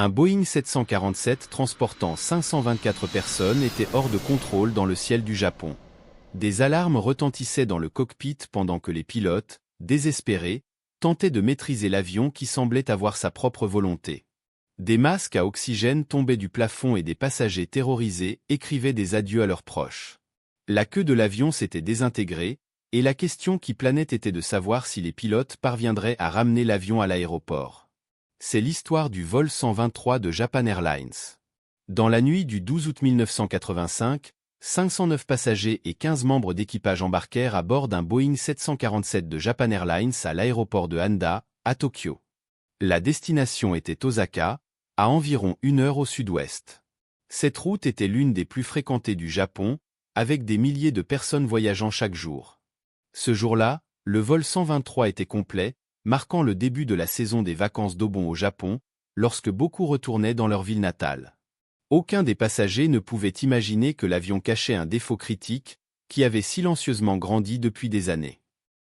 Un Boeing 747 transportant 524 personnes était hors de contrôle dans le ciel du Japon. Des alarmes retentissaient dans le cockpit pendant que les pilotes, désespérés, tentaient de maîtriser l'avion qui semblait avoir sa propre volonté. Des masques à oxygène tombaient du plafond et des passagers terrorisés écrivaient des adieux à leurs proches. La queue de l'avion s'était désintégrée, et la question qui planait était de savoir si les pilotes parviendraient à ramener l'avion à l'aéroport. C'est l'histoire du vol 123 de Japan Airlines. Dans la nuit du 12 août 1985, 509 passagers et 15 membres d'équipage embarquèrent à bord d'un Boeing 747 de Japan Airlines à l'aéroport de Haneda, à Tokyo. La destination était Osaka, à environ 1 heure au sud-ouest. Cette route était l'une des plus fréquentées du Japon, avec des milliers de personnes voyageant chaque jour. Ce jour-là, le vol 123 était complet, marquant le début de la saison des vacances d'Obon au Japon, lorsque beaucoup retournaient dans leur ville natale. Aucun des passagers ne pouvait imaginer que l'avion cachait un défaut critique, qui avait silencieusement grandi depuis des années.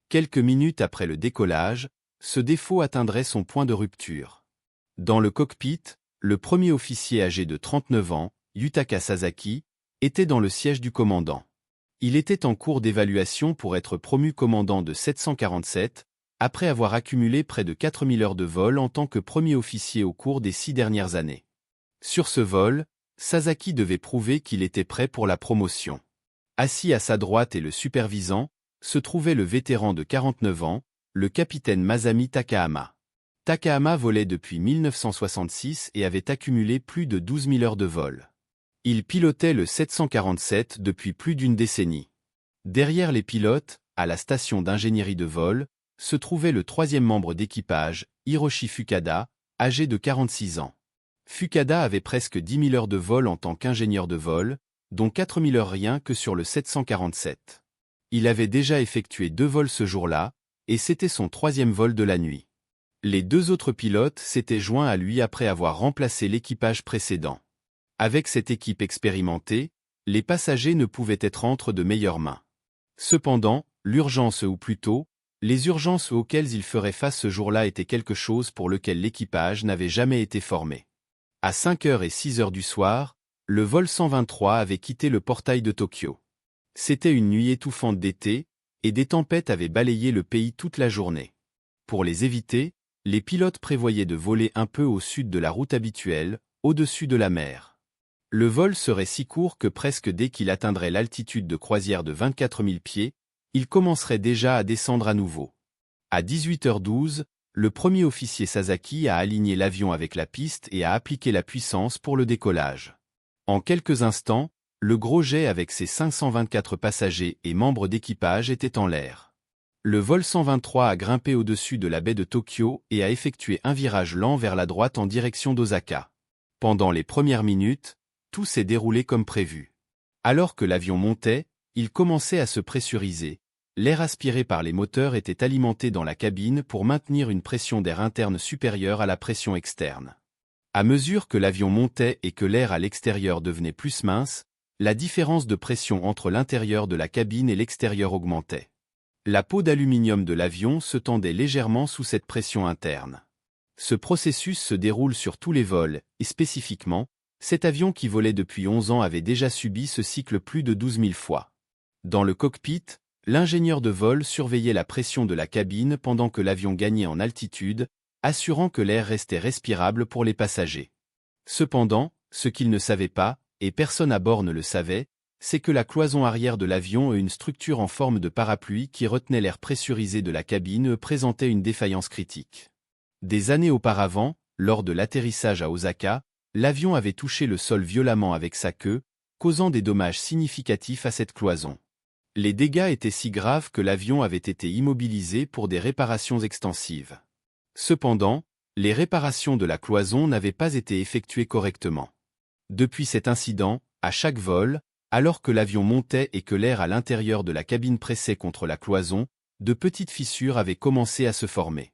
Quelques minutes après le décollage, ce défaut atteindrait son point de rupture. Dans le cockpit, le premier officier âgé de 39 ans, Yutaka Sasaki, était dans le siège du commandant. Il était en cours d'évaluation pour être promu commandant de 747, après avoir accumulé près de 4000 heures de vol en tant que premier officier au cours des 6 dernières années. Sur ce vol, Sasaki devait prouver qu'il était prêt pour la promotion. Assis à sa droite et le supervisant, se trouvait le vétéran de 49 ans, le capitaine Masami Takahama. Takahama volait depuis 1966 et avait accumulé plus de 12 000 heures de vol. Il pilotait le 747 depuis plus d'une décennie. Derrière les pilotes, à la station d'ingénierie de vol, se trouvait le troisième membre d'équipage, Hiroshi Fukada, âgé de 46 ans. Fukada avait presque 10 000 heures de vol en tant qu'ingénieur de vol, dont 4 000 heures rien que sur le 747. Il avait déjà effectué 2 vols ce jour-là, et c'était son 3e vol de la nuit. Les 2 autres pilotes s'étaient joints à lui après avoir remplacé l'équipage précédent. Avec cette équipe expérimentée, les passagers ne pouvaient être entre de meilleures mains. Cependant, l'urgence ou plutôt, les urgences auxquelles ils feraient face ce jour-là étaient quelque chose pour lequel l'équipage n'avait jamais été formé. À 5h et 6h du soir, le vol 123 avait quitté le portail de Tokyo. C'était une nuit étouffante d'été, et des tempêtes avaient balayé le pays toute la journée. Pour les éviter, les pilotes prévoyaient de voler un peu au sud de la route habituelle, au-dessus de la mer. Le vol serait si court que presque dès qu'il atteindrait l'altitude de croisière de 24 000 pieds, il commencerait déjà à descendre à nouveau. À 18h12, le premier officier Sasaki a aligné l'avion avec la piste et a appliqué la puissance pour le décollage. En quelques instants, le gros jet avec ses 524 passagers et membres d'équipage était en l'air. Le vol 123 a grimpé au-dessus de la baie de Tokyo et a effectué un virage lent vers la droite en direction d'Osaka. Pendant les premières minutes, tout s'est déroulé comme prévu. Alors que l'avion montait, il commençait à se pressuriser. L'air aspiré par les moteurs était alimenté dans la cabine pour maintenir une pression d'air interne supérieure à la pression externe. À mesure que l'avion montait et que l'air à l'extérieur devenait plus mince, la différence de pression entre l'intérieur de la cabine et l'extérieur augmentait. La peau d'aluminium de l'avion se tendait légèrement sous cette pression interne. Ce processus se déroule sur tous les vols, et spécifiquement, cet avion qui volait depuis 11 ans avait déjà subi ce cycle plus de 12 000 fois. Dans le cockpit, l'ingénieur de vol surveillait la pression de la cabine pendant que l'avion gagnait en altitude, assurant que l'air restait respirable pour les passagers. Cependant, ce qu'il ne savait pas, et personne à bord ne le savait, c'est que la cloison arrière de l'avion et une structure en forme de parapluie qui retenait l'air pressurisé de la cabine présentaient une défaillance critique. Des années auparavant, lors de l'atterrissage à Osaka, l'avion avait touché le sol violemment avec sa queue, causant des dommages significatifs à cette cloison. Les dégâts étaient si graves que l'avion avait été immobilisé pour des réparations extensives. Cependant, les réparations de la cloison n'avaient pas été effectuées correctement. Depuis cet incident, à chaque vol, alors que l'avion montait et que l'air à l'intérieur de la cabine pressait contre la cloison, de petites fissures avaient commencé à se former.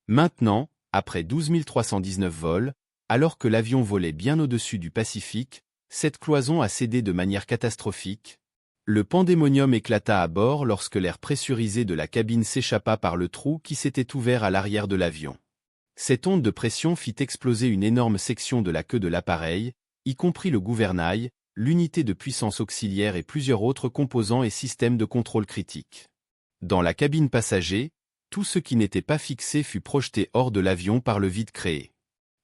Maintenant, après 12 319 vols, alors que l'avion volait bien au-dessus du Pacifique, cette cloison a cédé de manière catastrophique. Le pandémonium éclata à bord lorsque l'air pressurisé de la cabine s'échappa par le trou qui s'était ouvert à l'arrière de l'avion. Cette onde de pression fit exploser une énorme section de la queue de l'appareil, y compris le gouvernail, l'unité de puissance auxiliaire et plusieurs autres composants et systèmes de contrôle critiques. Dans la cabine passager, tout ce qui n'était pas fixé fut projeté hors de l'avion par le vide créé.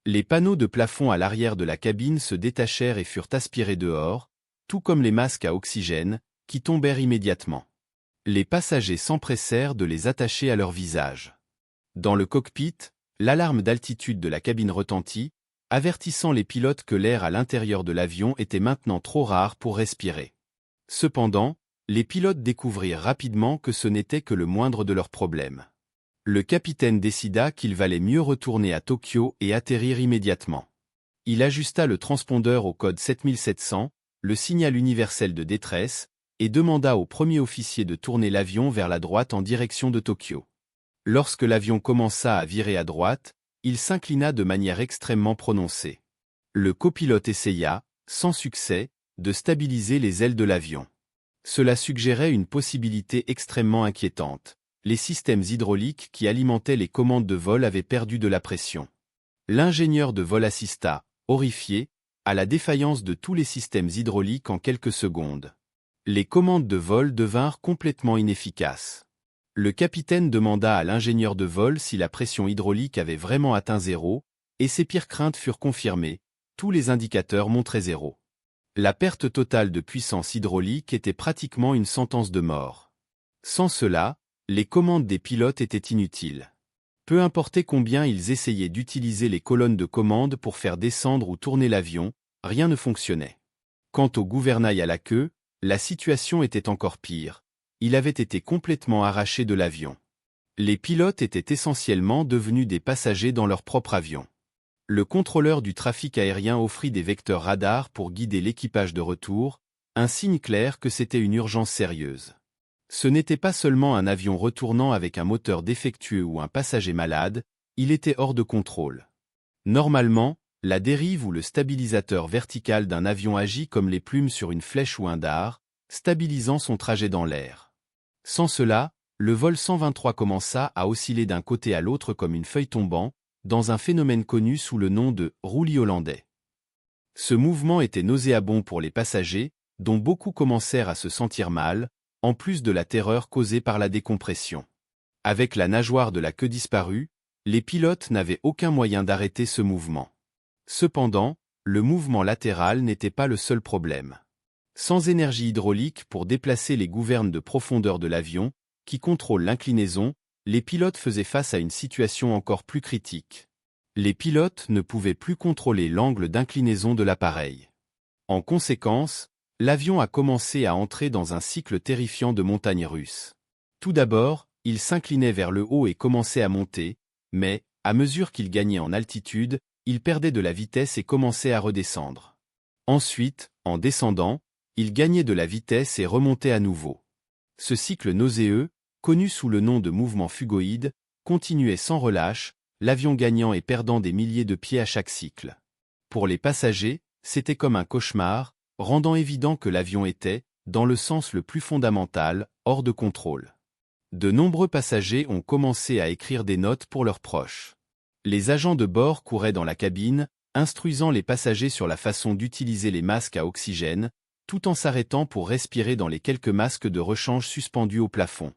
Les panneaux de plafond à l'arrière de la cabine se détachèrent et furent aspirés dehors, tout comme les masques à oxygène, qui tombèrent immédiatement. Les passagers s'empressèrent de les attacher à leur visage. Dans le cockpit, l'alarme d'altitude de la cabine retentit, avertissant les pilotes que l'air à l'intérieur de l'avion était maintenant trop rare pour respirer. Cependant, les pilotes découvrirent rapidement que ce n'était que le moindre de leurs problèmes. Le capitaine décida qu'il valait mieux retourner à Tokyo et atterrir immédiatement. Il ajusta le transpondeur au code 7700, le signal universel de détresse, et demanda au premier officier de tourner l'avion vers la droite en direction de Tokyo. Lorsque l'avion commença à virer à droite, il s'inclina de manière extrêmement prononcée. Le copilote essaya, sans succès, de stabiliser les ailes de l'avion. Cela suggérait une possibilité extrêmement inquiétante. Les systèmes hydrauliques qui alimentaient les commandes de vol avaient perdu de la pression. L'ingénieur de vol assista, horrifié, à la défaillance de tous les systèmes hydrauliques en quelques secondes. Les commandes de vol devinrent complètement inefficaces. Le capitaine demanda à l'ingénieur de vol si la pression hydraulique avait vraiment atteint zéro, et ses pires craintes furent confirmées, tous les indicateurs montraient zéro. La perte totale de puissance hydraulique était pratiquement une sentence de mort. Sans cela, les commandes des pilotes étaient inutiles. Peu importait combien ils essayaient d'utiliser les colonnes de commande pour faire descendre ou tourner l'avion, rien ne fonctionnait. Quant au gouvernail à la queue, la situation était encore pire. Il avait été complètement arraché de l'avion. Les pilotes étaient essentiellement devenus des passagers dans leur propre avion. Le contrôleur du trafic aérien offrit des vecteurs radars pour guider l'équipage de retour, un signe clair que c'était une urgence sérieuse. Ce n'était pas seulement un avion retournant avec un moteur défectueux ou un passager malade, il était hors de contrôle. Normalement, la dérive ou le stabilisateur vertical d'un avion agit comme les plumes sur une flèche ou un dard, stabilisant son trajet dans l'air. Sans cela, le vol 123 commença à osciller d'un côté à l'autre comme une feuille tombant, dans un phénomène connu sous le nom de « roulis hollandais ». Ce mouvement était nauséabond pour les passagers, dont beaucoup commencèrent à se sentir mal, en plus de la terreur causée par la décompression. Avec la nageoire de la queue disparue, les pilotes n'avaient aucun moyen d'arrêter ce mouvement. Cependant, le mouvement latéral n'était pas le seul problème. Sans énergie hydraulique pour déplacer les gouvernes de profondeur de l'avion, qui contrôlent l'inclinaison, les pilotes faisaient face à une situation encore plus critique. Les pilotes ne pouvaient plus contrôler l'angle d'inclinaison de l'appareil. En conséquence, l'avion a commencé à entrer dans un cycle terrifiant de montagnes russes. Tout d'abord, il s'inclinait vers le haut et commençait à monter, mais, à mesure qu'il gagnait en altitude, il perdait de la vitesse et commençait à redescendre. Ensuite, en descendant, il gagnait de la vitesse et remontait à nouveau. Ce cycle nauséeux, connu sous le nom de mouvement fugoïde, continuait sans relâche, l'avion gagnant et perdant des milliers de pieds à chaque cycle. Pour les passagers, c'était comme un cauchemar, rendant évident que l'avion était, dans le sens le plus fondamental, hors de contrôle. De nombreux passagers ont commencé à écrire des notes pour leurs proches. Les agents de bord couraient dans la cabine, instruisant les passagers sur la façon d'utiliser les masques à oxygène, tout en s'arrêtant pour respirer dans les quelques masques de rechange suspendus au plafond.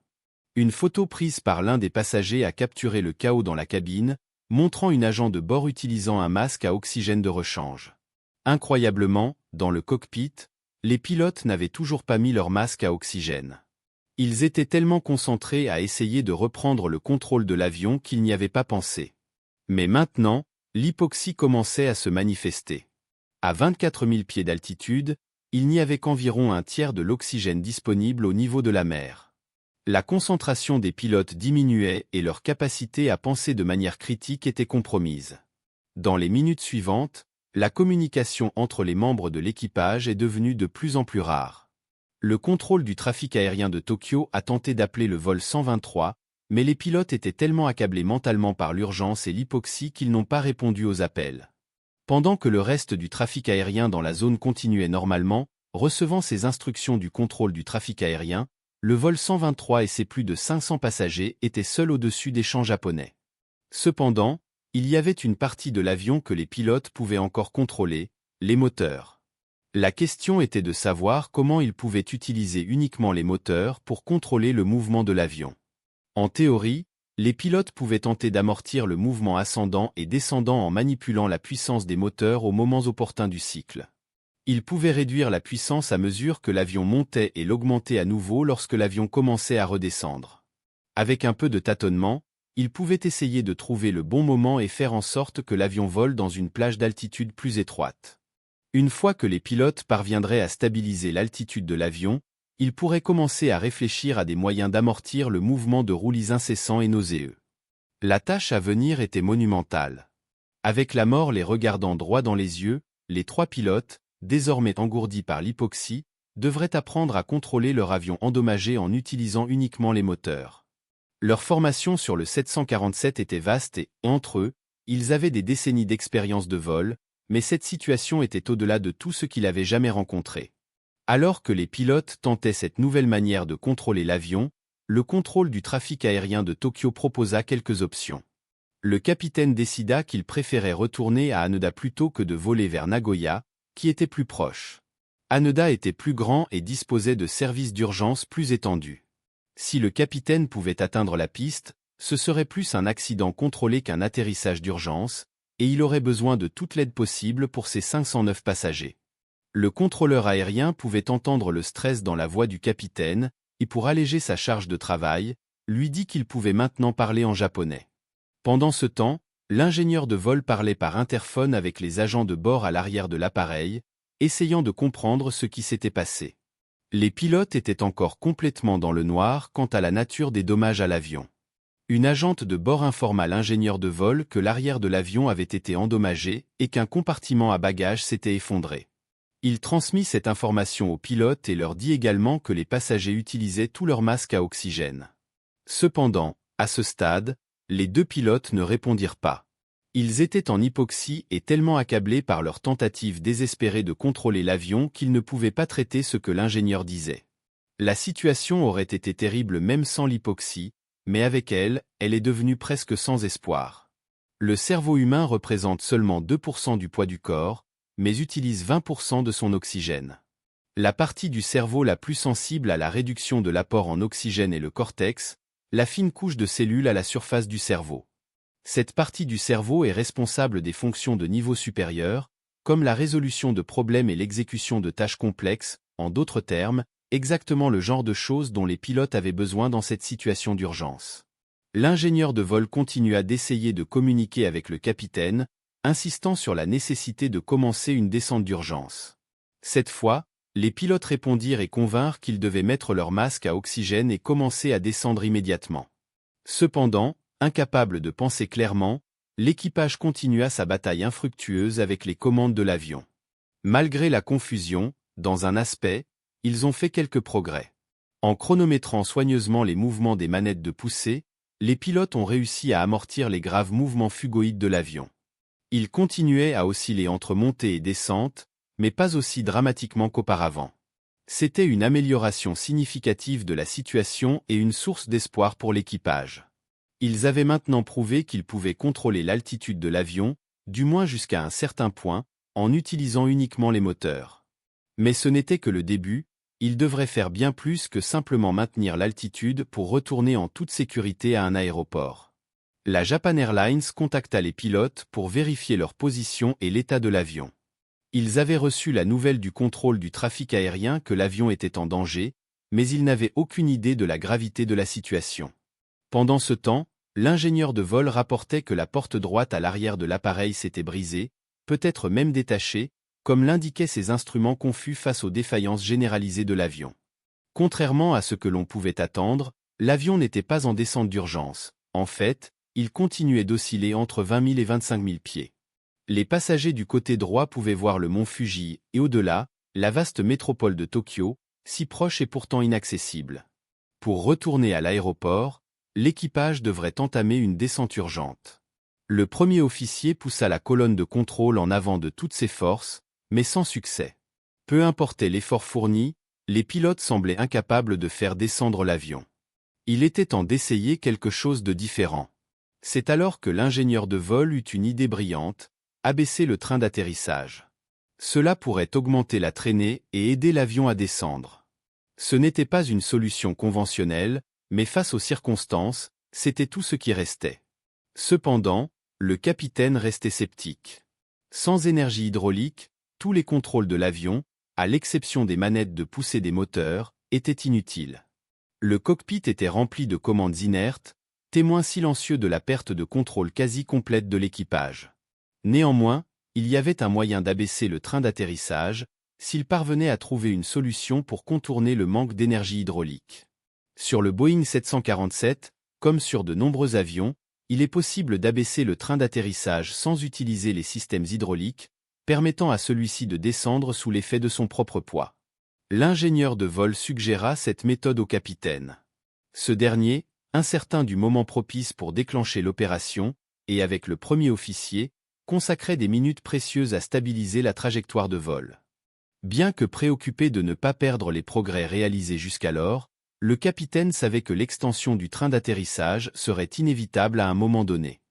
Une photo prise par l'un des passagers a capturé le chaos dans la cabine, montrant une agent de bord utilisant un masque à oxygène de rechange. Incroyablement, dans le cockpit, les pilotes n'avaient toujours pas mis leur masque à oxygène. Ils étaient tellement concentrés à essayer de reprendre le contrôle de l'avion qu'ils n'y avaient pas pensé. Mais maintenant, l'hypoxie commençait à se manifester. À 24 000 pieds d'altitude, il n'y avait qu'environ un tiers de l'oxygène disponible au niveau de la mer. La concentration des pilotes diminuait et leur capacité à penser de manière critique était compromise. Dans les minutes suivantes, la communication entre les membres de l'équipage est devenue de plus en plus rare. Le contrôle du trafic aérien de Tokyo a tenté d'appeler le vol 123, mais les pilotes étaient tellement accablés mentalement par l'urgence et l'hypoxie qu'ils n'ont pas répondu aux appels. Pendant que le reste du trafic aérien dans la zone continuait normalement, recevant ses instructions du contrôle du trafic aérien, le vol 123 et ses plus de 500 passagers étaient seuls au-dessus des champs japonais. Cependant, il y avait une partie de l'avion que les pilotes pouvaient encore contrôler, les moteurs. La question était de savoir comment ils pouvaient utiliser uniquement les moteurs pour contrôler le mouvement de l'avion. En théorie, les pilotes pouvaient tenter d'amortir le mouvement ascendant et descendant en manipulant la puissance des moteurs aux moments opportuns du cycle. Ils pouvaient réduire la puissance à mesure que l'avion montait et l'augmenter à nouveau lorsque l'avion commençait à redescendre. Avec un peu de tâtonnement, ils pouvaient essayer de trouver le bon moment et faire en sorte que l'avion vole dans une plage d'altitude plus étroite. Une fois que les pilotes parviendraient à stabiliser l'altitude de l'avion, ils pourraient commencer à réfléchir à des moyens d'amortir le mouvement de roulis incessants et nauséeux. La tâche à venir était monumentale. Avec la mort les regardant droit dans les yeux, les 3 pilotes, désormais engourdis par l'hypoxie, devraient apprendre à contrôler leur avion endommagé en utilisant uniquement les moteurs. Leur formation sur le 747 était vaste et, entre eux, ils avaient des décennies d'expérience de vol, mais cette situation était au-delà de tout ce qu'ils avaient jamais rencontré. Alors que les pilotes tentaient cette nouvelle manière de contrôler l'avion, le contrôle du trafic aérien de Tokyo proposa quelques options. Le capitaine décida qu'il préférait retourner à Haneda plutôt que de voler vers Nagoya, qui était plus proche. Haneda était plus grand et disposait de services d'urgence plus étendus. Si le capitaine pouvait atteindre la piste, ce serait plus un accident contrôlé qu'un atterrissage d'urgence, et il aurait besoin de toute l'aide possible pour ses 509 passagers. Le contrôleur aérien pouvait entendre le stress dans la voix du capitaine, et pour alléger sa charge de travail, lui dit qu'il pouvait maintenant parler en japonais. Pendant ce temps, l'ingénieur de vol parlait par interphone avec les agents de bord à l'arrière de l'appareil, essayant de comprendre ce qui s'était passé. Les pilotes étaient encore complètement dans le noir quant à la nature des dommages à l'avion. Une agente de bord informa l'ingénieur de vol que l'arrière de l'avion avait été endommagé et qu'un compartiment à bagages s'était effondré. Il transmit cette information aux pilotes et leur dit également que les passagers utilisaient tous leurs masques à oxygène. Cependant, à ce stade, les 2 pilotes ne répondirent pas. Ils étaient en hypoxie et tellement accablés par leur tentative désespérée de contrôler l'avion qu'ils ne pouvaient pas traiter ce que l'ingénieur disait. La situation aurait été terrible même sans l'hypoxie, mais avec elle, elle est devenue presque sans espoir. Le cerveau humain représente seulement 2% du poids du corps, mais utilise 20% de son oxygène. La partie du cerveau la plus sensible à la réduction de l'apport en oxygène est le cortex, la fine couche de cellules à la surface du cerveau. Cette partie du cerveau est responsable des fonctions de niveau supérieur, comme la résolution de problèmes et l'exécution de tâches complexes, en d'autres termes, exactement le genre de choses dont les pilotes avaient besoin dans cette situation d'urgence. L'ingénieur de vol continua d'essayer de communiquer avec le capitaine, insistant sur la nécessité de commencer une descente d'urgence. Cette fois, les pilotes répondirent et convinrent qu'ils devaient mettre leur masque à oxygène et commencer à descendre immédiatement. Cependant, incapable de penser clairement, l'équipage continua sa bataille infructueuse avec les commandes de l'avion. Malgré la confusion, dans un aspect, ils ont fait quelques progrès. En chronométrant soigneusement les mouvements des manettes de poussée, les pilotes ont réussi à amortir les graves mouvements fugoïdes de l'avion. Ils continuaient à osciller entre montée et descente, mais pas aussi dramatiquement qu'auparavant. C'était une amélioration significative de la situation et une source d'espoir pour l'équipage. Ils avaient maintenant prouvé qu'ils pouvaient contrôler l'altitude de l'avion, du moins jusqu'à un certain point, en utilisant uniquement les moteurs. Mais ce n'était que le début, ils devraient faire bien plus que simplement maintenir l'altitude pour retourner en toute sécurité à un aéroport. La Japan Airlines contacta les pilotes pour vérifier leur position et l'état de l'avion. Ils avaient reçu la nouvelle du contrôle du trafic aérien que l'avion était en danger, mais ils n'avaient aucune idée de la gravité de la situation. Pendant ce temps, l'ingénieur de vol rapportait que la porte droite à l'arrière de l'appareil s'était brisée, peut-être même détachée, comme l'indiquaient ses instruments confus face aux défaillances généralisées de l'avion. Contrairement à ce que l'on pouvait attendre, l'avion n'était pas en descente d'urgence. En fait, il continuait d'osciller entre 20 000 et 25 000 pieds. Les passagers du côté droit pouvaient voir le mont Fuji, et au-delà, la vaste métropole de Tokyo, si proche et pourtant inaccessible. Pour retourner à l'aéroport, l'équipage devrait entamer une descente urgente. Le premier officier poussa la colonne de contrôle en avant de toutes ses forces, mais sans succès. Peu importait l'effort fourni, les pilotes semblaient incapables de faire descendre l'avion. Il était temps d'essayer quelque chose de différent. C'est alors que l'ingénieur de vol eut une idée brillante, abaisser le train d'atterrissage. Cela pourrait augmenter la traînée et aider l'avion à descendre. Ce n'était pas une solution conventionnelle, mais face aux circonstances, c'était tout ce qui restait. Cependant, le capitaine restait sceptique. Sans énergie hydraulique, tous les contrôles de l'avion, à l'exception des manettes de poussée des moteurs, étaient inutiles. Le cockpit était rempli de commandes inertes, témoins silencieux de la perte de contrôle quasi complète de l'équipage. Néanmoins, il y avait un moyen d'abaisser le train d'atterrissage, s'il parvenait à trouver une solution pour contourner le manque d'énergie hydraulique. Sur le Boeing 747, comme sur de nombreux avions, il est possible d'abaisser le train d'atterrissage sans utiliser les systèmes hydrauliques, permettant à celui-ci de descendre sous l'effet de son propre poids. L'ingénieur de vol suggéra cette méthode au capitaine. Ce dernier, incertain du moment propice pour déclencher l'opération, et avec le premier officier, consacrait des minutes précieuses à stabiliser la trajectoire de vol. Bien que préoccupé de ne pas perdre les progrès réalisés jusqu'alors, le capitaine savait que l'extension du train d'atterrissage serait inévitable à un moment donné.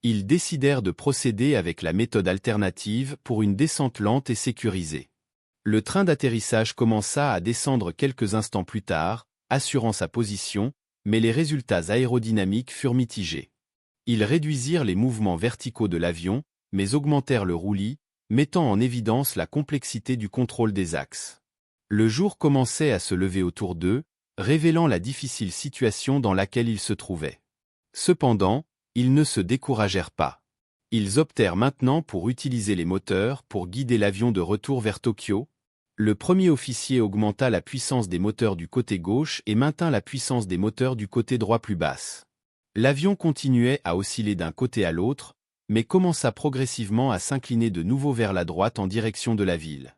Ils décidèrent de procéder avec la méthode alternative pour une descente lente et sécurisée. Le train d'atterrissage commença à descendre quelques instants plus tard, assurant sa position, mais les résultats aérodynamiques furent mitigés. Ils réduisirent les mouvements verticaux de l'avion, mais augmentèrent le roulis, mettant en évidence la complexité du contrôle des axes. Le jour commençait à se lever autour d'eux, révélant la difficile situation dans laquelle ils se trouvaient. Cependant, ils ne se découragèrent pas. Ils optèrent maintenant pour utiliser les moteurs pour guider l'avion de retour vers Tokyo. Le premier officier augmenta la puissance des moteurs du côté gauche et maintint la puissance des moteurs du côté droit plus basse. L'avion continuait à osciller d'un côté à l'autre, mais commença progressivement à s'incliner de nouveau vers la droite en direction de la ville.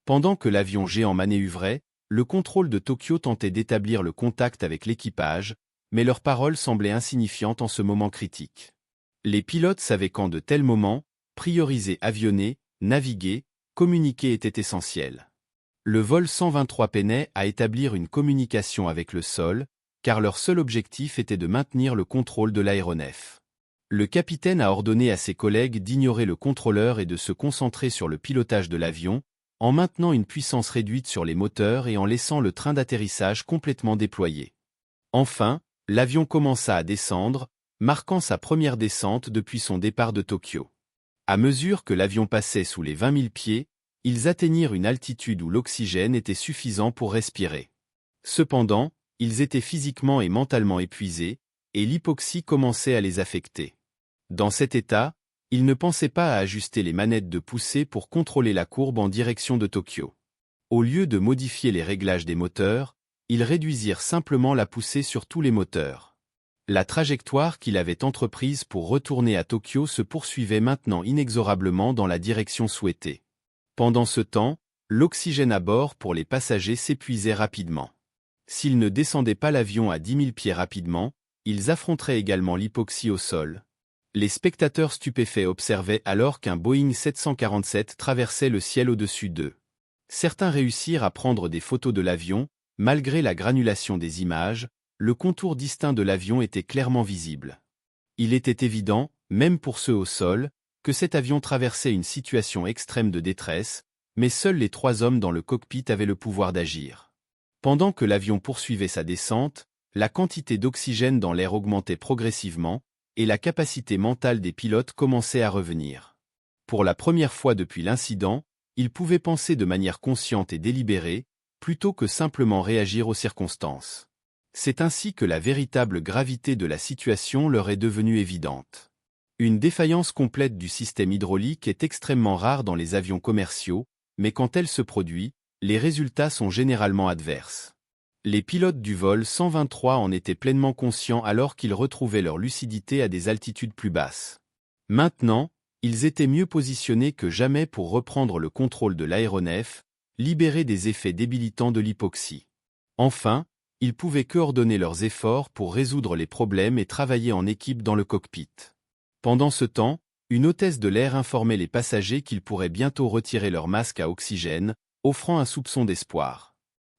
Pendant que l'avion géant manœuvrait, le contrôle de Tokyo tentait d'établir le contact avec l'équipage, mais leurs paroles semblaient insignifiantes en ce moment critique. Les pilotes savaient qu'en de tels moments, prioriser avionner, naviguer, communiquer était essentiel. Le vol 123 peinait à établir une communication avec le sol, car leur seul objectif était de maintenir le contrôle de l'aéronef. Le capitaine a ordonné à ses collègues d'ignorer le contrôleur et de se concentrer sur le pilotage de l'avion, en maintenant une puissance réduite sur les moteurs et en laissant le train d'atterrissage complètement déployé. Enfin, l'avion commença à descendre, marquant sa première descente depuis son départ de Tokyo. À mesure que l'avion passait sous les 20 000 pieds, ils atteignirent une altitude où l'oxygène était suffisant pour respirer. Cependant, ils étaient physiquement et mentalement épuisés, et l'hypoxie commençait à les affecter. Dans cet état, ils ne pensaient pas à ajuster les manettes de poussée pour contrôler la courbe en direction de Tokyo. Au lieu de modifier les réglages des moteurs, ils réduisirent simplement la poussée sur tous les moteurs. La trajectoire qu'il avait entreprise pour retourner à Tokyo se poursuivait maintenant inexorablement dans la direction souhaitée. Pendant ce temps, l'oxygène à bord pour les passagers s'épuisait rapidement. S'ils ne descendaient pas l'avion à 10 000 pieds rapidement, ils affronteraient également l'hypoxie au sol. Les spectateurs stupéfaits observaient alors qu'un Boeing 747 traversait le ciel au-dessus d'eux. Certains réussirent à prendre des photos de l'avion, malgré la granulation des images, le contour distinct de l'avion était clairement visible. Il était évident, même pour ceux au sol, que cet avion traversait une situation extrême de détresse, mais seuls les 3 hommes dans le cockpit avaient le pouvoir d'agir. Pendant que l'avion poursuivait sa descente, la quantité d'oxygène dans l'air augmentait progressivement, et la capacité mentale des pilotes commençait à revenir. Pour la première fois depuis l'incident, ils pouvaient penser de manière consciente et délibérée, plutôt que simplement réagir aux circonstances. C'est ainsi que la véritable gravité de la situation leur est devenue évidente. Une défaillance complète du système hydraulique est extrêmement rare dans les avions commerciaux, mais quand elle se produit, les résultats sont généralement adverses. Les pilotes du vol 123 en étaient pleinement conscients alors qu'ils retrouvaient leur lucidité à des altitudes plus basses. Maintenant, ils étaient mieux positionnés que jamais pour reprendre le contrôle de l'aéronef, libérés des effets débilitants de l'hypoxie. Enfin, ils pouvaient coordonner leurs efforts pour résoudre les problèmes et travailler en équipe dans le cockpit. Pendant ce temps, une hôtesse de l'air informait les passagers qu'ils pourraient bientôt retirer leur masque à oxygène, offrant un soupçon d'espoir.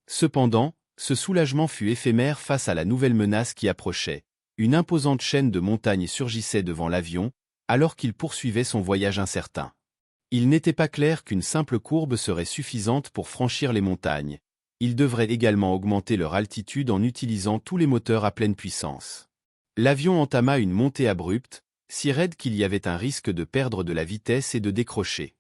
Cependant, ce soulagement fut éphémère face à la nouvelle menace qui approchait, Une imposante chaîne de montagnes surgissait devant l'avion, alors qu'il poursuivait son voyage incertain. Il n'était pas clair qu'une simple courbe serait suffisante pour franchir les montagnes. Il devrait également augmenter leur altitude en utilisant tous les moteurs à pleine puissance. L'avion entama une montée abrupte, si raide qu'il y avait un risque de perdre de la vitesse et de décrocher.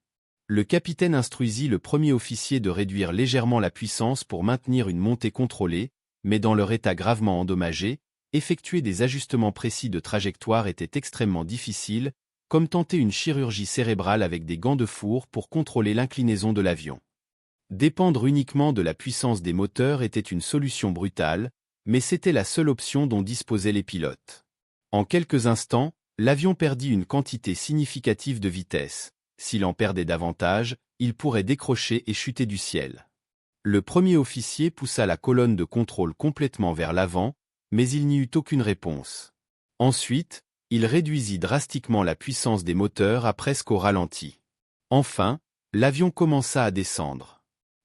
Le capitaine instruisit le premier officier de réduire légèrement la puissance pour maintenir une montée contrôlée, mais dans leur état gravement endommagé, effectuer des ajustements précis de trajectoire était extrêmement difficile, comme tenter une chirurgie cérébrale avec des gants de four pour contrôler l'inclinaison de l'avion. Dépendre uniquement de la puissance des moteurs était une solution brutale, mais c'était la seule option dont disposaient les pilotes. En quelques instants, l'avion perdit une quantité significative de vitesse. S'il en perdait davantage, il pourrait décrocher et chuter du ciel. Le premier officier poussa la colonne de contrôle complètement vers l'avant, mais il n'y eut aucune réponse. Ensuite, il réduisit drastiquement la puissance des moteurs à presque au ralenti. Enfin, l'avion commença à descendre.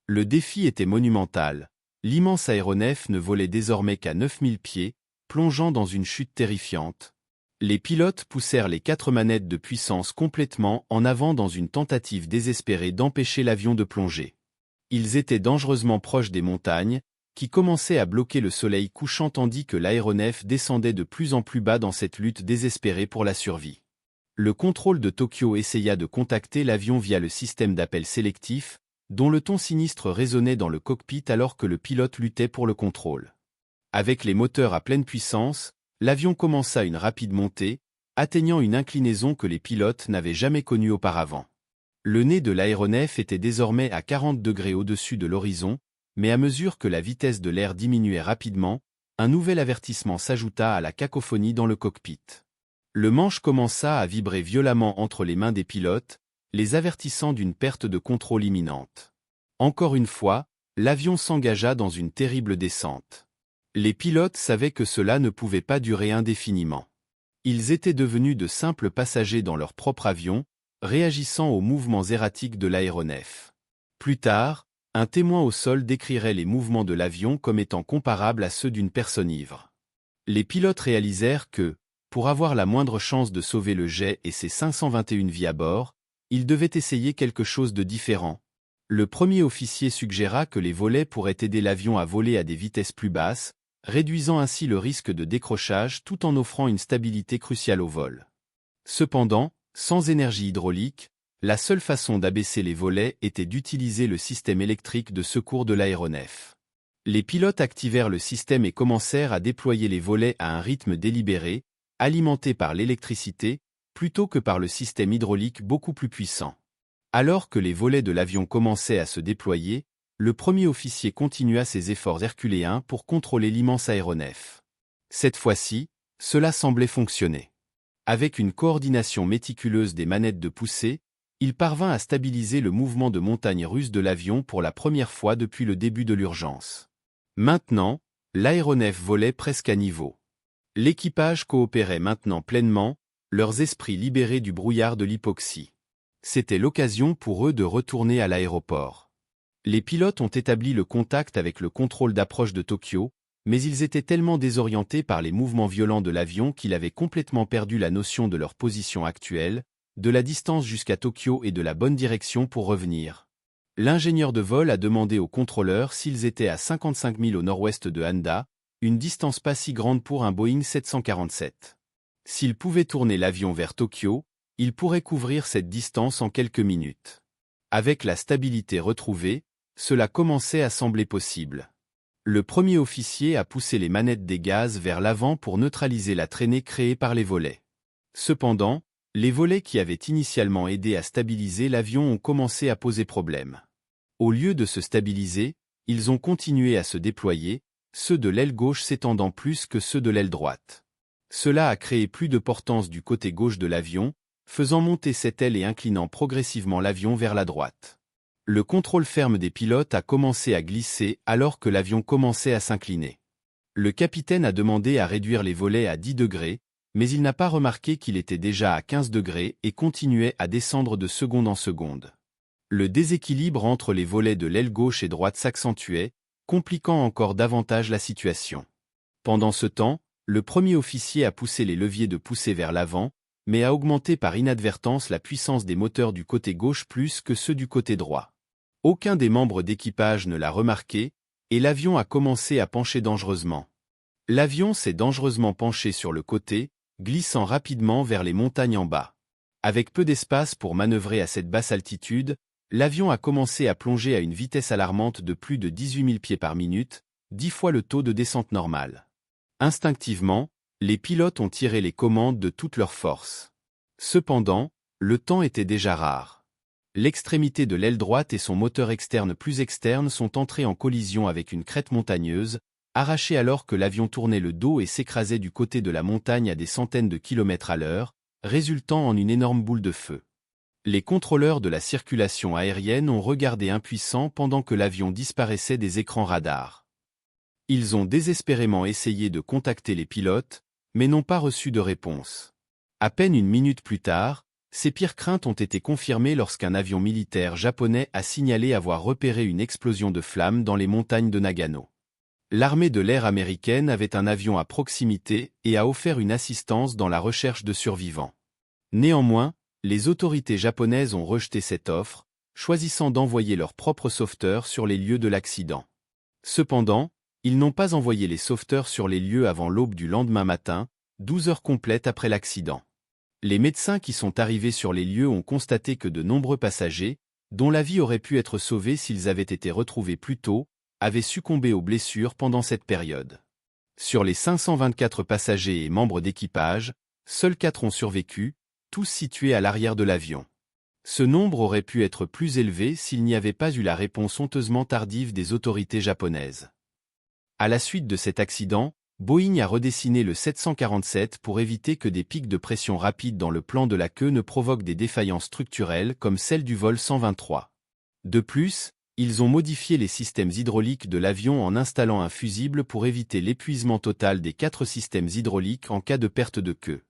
Le défi était monumental. L'immense aéronef ne volait désormais qu'à 9000 pieds, plongeant dans une chute terrifiante. Les pilotes poussèrent les 4 manettes de puissance complètement en avant dans une tentative désespérée d'empêcher l'avion de plonger. Ils étaient dangereusement proches des montagnes, qui commençaient à bloquer le soleil couchant tandis que l'aéronef descendait de plus en plus bas dans cette lutte désespérée pour la survie. Le contrôle de Tokyo essaya de contacter l'avion via le système d'appel sélectif, dont le ton sinistre résonnait dans le cockpit alors que le pilote luttait pour le contrôle. Avec les moteurs à pleine puissance, l'avion commença une rapide montée, atteignant une inclinaison que les pilotes n'avaient jamais connue auparavant. Le nez de l'aéronef était désormais à 40 degrés au-dessus de l'horizon, mais à mesure que la vitesse de l'air diminuait rapidement, un nouvel avertissement s'ajouta à la cacophonie dans le cockpit. Le manche commença à vibrer violemment entre les mains des pilotes, les avertissant d'une perte de contrôle imminente. Encore une fois, l'avion s'engagea dans une terrible descente. Les pilotes savaient que cela ne pouvait pas durer indéfiniment. Ils étaient devenus de simples passagers dans leur propre avion, réagissant aux mouvements erratiques de l'aéronef. Plus tard, un témoin au sol décrirait les mouvements de l'avion comme étant comparables à ceux d'une personne ivre. Les pilotes réalisèrent que, pour avoir la moindre chance de sauver le jet et ses 521 vies à bord, ils devaient essayer quelque chose de différent. Le premier officier suggéra que les volets pourraient aider l'avion à voler à des vitesses plus basses, réduisant ainsi le risque de décrochage tout en offrant une stabilité cruciale au vol. Cependant, sans énergie hydraulique, la seule façon d'abaisser les volets était d'utiliser le système électrique de secours de l'aéronef. Les pilotes activèrent le système et commencèrent à déployer les volets à un rythme délibéré, alimenté par l'électricité, plutôt que par le système hydraulique beaucoup plus puissant. Alors que les volets de l'avion commençaient à se déployer, le premier officier continua ses efforts herculéens pour contrôler l'immense aéronef. Cette fois-ci, cela semblait fonctionner. Avec une coordination méticuleuse des manettes de poussée, il parvint à stabiliser le mouvement de montagne russe de l'avion pour la première fois depuis le début de l'urgence. Maintenant, l'aéronef volait presque à niveau. L'équipage coopérait maintenant pleinement, leurs esprits libérés du brouillard de l'hypoxie. C'était l'occasion pour eux de retourner à l'aéroport. Les pilotes ont établi le contact avec le contrôle d'approche de Tokyo, mais ils étaient tellement désorientés par les mouvements violents de l'avion qu'ils avaient complètement perdu la notion de leur position actuelle, de la distance jusqu'à Tokyo et de la bonne direction pour revenir. L'ingénieur de vol a demandé aux contrôleurs s'ils étaient à 55 000 au nord-ouest de Handa, une distance pas si grande pour un Boeing 747. S'ils pouvaient tourner l'avion vers Tokyo, ils pourraient couvrir cette distance en quelques minutes. Avec la stabilité retrouvée, cela commençait à sembler possible. Le premier officier a poussé les manettes des gaz vers l'avant pour neutraliser la traînée créée par les volets. Cependant, les volets qui avaient initialement aidé à stabiliser l'avion ont commencé à poser problème. Au lieu de se stabiliser, ils ont continué à se déployer, ceux de l'aile gauche s'étendant plus que ceux de l'aile droite. Cela a créé plus de portance du côté gauche de l'avion, faisant monter cette aile et inclinant progressivement l'avion vers la droite. Le contrôle ferme des pilotes a commencé à glisser alors que l'avion commençait à s'incliner. Le capitaine a demandé à réduire les volets à 10 degrés, mais il n'a pas remarqué qu'il était déjà à 15 degrés et continuait à descendre de seconde en seconde. Le déséquilibre entre les volets de l'aile gauche et droite s'accentuait, compliquant encore davantage la situation. Pendant ce temps, Le premier officier a poussé les leviers de poussée vers l'avant, mais a augmenté par inadvertance la puissance des moteurs du côté gauche plus que ceux du côté droit. Aucun des membres d'équipage ne l'a remarqué, et l'avion a commencé à pencher dangereusement. L'avion s'est dangereusement penché sur le côté, glissant rapidement vers les montagnes en bas. Avec peu d'espace pour manœuvrer à cette basse altitude, l'avion a commencé à plonger à une vitesse alarmante de plus de 18 000 pieds par minute, 10 fois le taux de descente normal. Instinctivement, les pilotes ont tiré les commandes de toute leur force. Cependant, le temps était déjà rare. L'extrémité de l'aile droite et son moteur externe plus externe sont entrés en collision avec une crête montagneuse, arrachée alors que l'avion tournait le dos et s'écrasait du côté de la montagne à des centaines de kilomètres à l'heure, résultant en une énorme boule de feu. Les contrôleurs de la circulation aérienne ont regardé impuissants pendant que l'avion disparaissait des écrans radars. Ils ont désespérément essayé de contacter les pilotes, mais n'ont pas reçu de réponse. À peine une minute plus tard, ces pires craintes ont été confirmées lorsqu'un avion militaire japonais a signalé avoir repéré une explosion de flammes dans les montagnes de Nagano. L'armée de l'air américaine avait un avion à proximité et a offert une assistance dans la recherche de survivants. Néanmoins, les autorités japonaises ont rejeté cette offre, choisissant d'envoyer leurs propres sauveteurs sur les lieux de l'accident. Cependant, ils n'ont pas envoyé les sauveteurs sur les lieux avant l'aube du lendemain matin, 12 heures complètes après l'accident. Les médecins qui sont arrivés sur les lieux ont constaté que de nombreux passagers, dont la vie aurait pu être sauvée s'ils avaient été retrouvés plus tôt, avaient succombé aux blessures pendant cette période. Sur les 524 passagers et membres d'équipage, seuls 4 ont survécu, tous situés à l'arrière de l'avion. Ce nombre aurait pu être plus élevé s'il n'y avait pas eu la réponse honteusement tardive des autorités japonaises. À la suite de cet accident, Boeing a redessiné le 747 pour éviter que des pics de pression rapides dans le plan de la queue ne provoquent des défaillances structurelles comme celle du vol 123. De plus, ils ont modifié les systèmes hydrauliques de l'avion en installant un fusible pour éviter l'épuisement total des 4 systèmes hydrauliques en cas de perte de queue.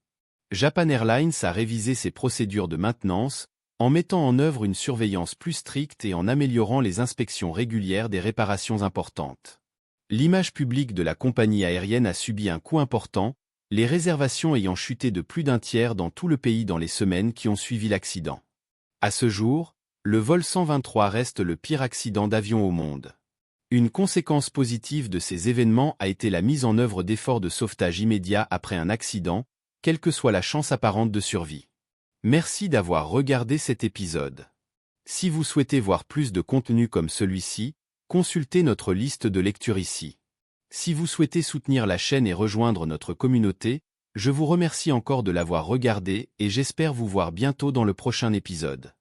Japan Airlines a révisé ses procédures de maintenance, en mettant en œuvre une surveillance plus stricte et en améliorant les inspections régulières des réparations importantes. L'image publique de la compagnie aérienne a subi un coup important, les réservations ayant chuté de plus d'un tiers dans tout le pays dans les semaines qui ont suivi l'accident. À ce jour, le vol 123 reste le pire accident d'avion au monde. Une conséquence positive de ces événements a été la mise en œuvre d'efforts de sauvetage immédiat après un accident, quelle que soit la chance apparente de survie. Merci d'avoir regardé cet épisode. Si vous souhaitez voir plus de contenu comme celui-ci, consultez notre liste de lecture ici. Si vous souhaitez soutenir la chaîne et rejoindre notre communauté, je vous remercie encore de l'avoir regardé et j'espère vous voir bientôt dans le prochain épisode.